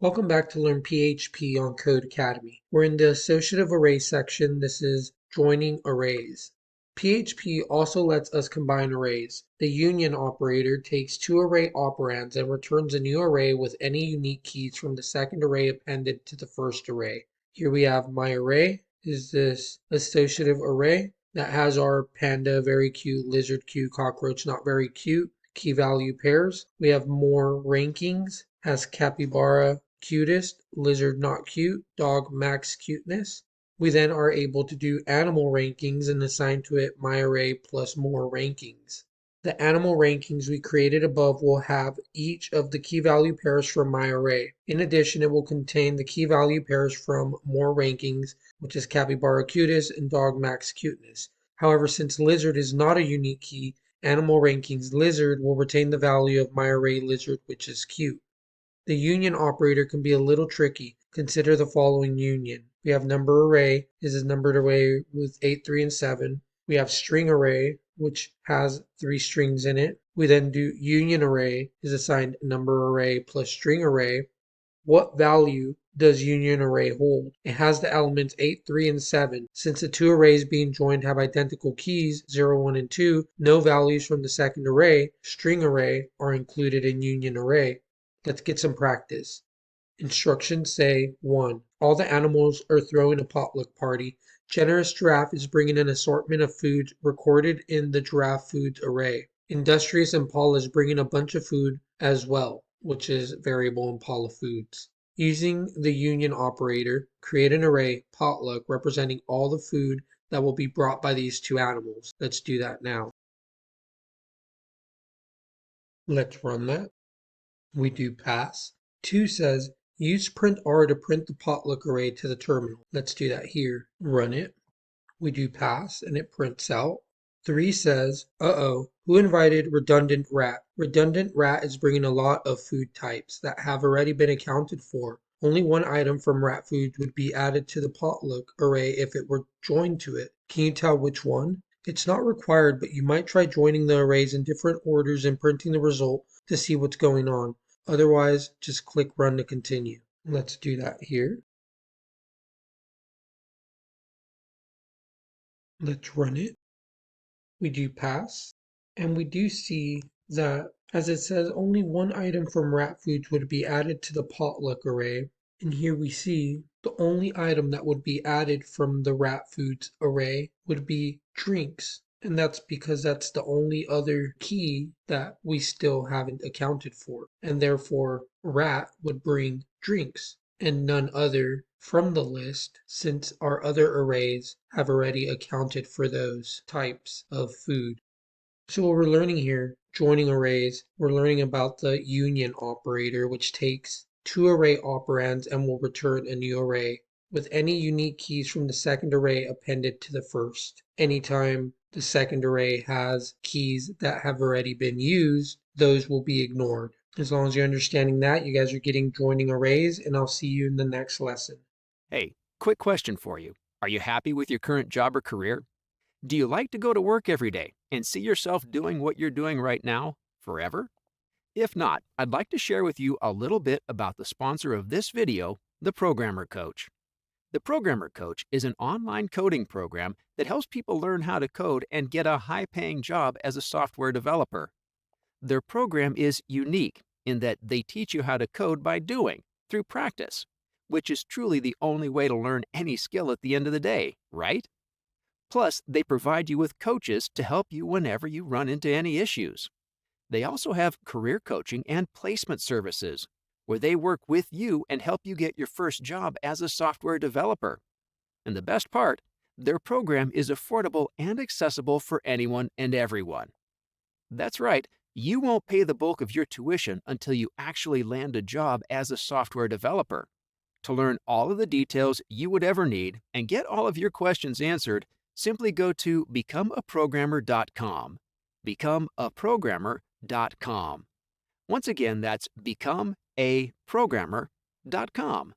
Welcome back to learn PHP on Code Academy. We're in the associative array section. This is joining arrays. PHP also lets us combine arrays. The union operator takes two array operands and returns a new array with any unique keys from the second array appended to the first array. Here we have my array is this associative array that has our panda, very cute, lizard, cute, cockroach, not very cute, key value pairs. We have more rankings, has capybara, cutest, lizard not cute, dog max cuteness. We then are able to do animal rankings and assign to it my array plus more rankings. The animal rankings we created above will have each of the key value pairs from my array. In addition, it will contain the key value pairs from more rankings, which is capybara cutest and dog max cuteness. However, since lizard is not a unique key, animal rankings lizard will retain the value of my array lizard, which is cute. The union operator can be a little tricky. Consider the following union. We have number array. This is numbered array with 8, 3, and 7. We have string array, which has 3 strings in it. We then do union array is assigned number array plus string array. What value does union array hold? It has the elements 8, 3, and 7. Since the two arrays being joined have identical keys, 0, 1, and 2, no values from the second array, string array, are included in union array. Let's get some practice. Instructions say 1. All the animals are throwing a potluck party. Generous Giraffe is bringing an assortment of food recorded in the giraffe foods array. Industrious Impala is bringing a bunch of food as well, which is variable Impala foods. Using the union operator, create an array, potluck, representing all the food that will be brought by these two animals. Let's do that now. Let's run that. We do pass. 2 says, use print R to print the potluck array to the terminal. Let's do that here. Run it. We do pass, and it prints out. 3 says, who invited redundant rat? Redundant rat is bringing a lot of food types that have already been accounted for. Only one item from rat food would be added to the potluck array if it were joined to it. Can you tell which one? It's not required, but you might try joining the arrays in different orders and printing the result to see what's going on. Otherwise, just click run to continue. Let's do that here. Let's run it. We do pass, and we do see that, as it says, only one item from rat foods would be added to the potluck array. And here we see the only item that would be added from the rat foods array would be drinks. And that's because that's the only other key that we still haven't accounted for. And therefore, rat would bring drinks and none other from the list, since our other arrays have already accounted for those types of food. So what we're learning here, joining arrays, we're learning about the union operator, which takes two array operands and will return a new array with any unique keys from the second array appended to the first. Anytime the second array has keys that have already been used, those will be ignored. As long as you're understanding that, you guys are getting joining arrays, and I'll see you in the next lesson. Hey, quick question for you. Are you happy with your current job or career? Do you like to go to work every day and see yourself doing what you're doing right now forever? If not, I'd like to share with you a little bit about the sponsor of this video, the Programmer Coach. The Programmer Coach is an online coding program that helps people learn how to code and get a high-paying job as a software developer. Their program is unique in that they teach you how to code by doing, through practice, which is truly the only way to learn any skill at the end of the day, right? Plus, they provide you with coaches to help you whenever you run into any issues. They also have career coaching and placement services, where they work with you and help you get your first job as a software developer. And the best part, their program is affordable and accessible for anyone and everyone. That's right, you won't pay the bulk of your tuition until you actually land a job as a software developer. To learn all of the details you would ever need and get all of your questions answered, simply go to becomeaprogrammer.com. Becomeaprogrammer.com. Once again, that's becomeaprogrammer.com.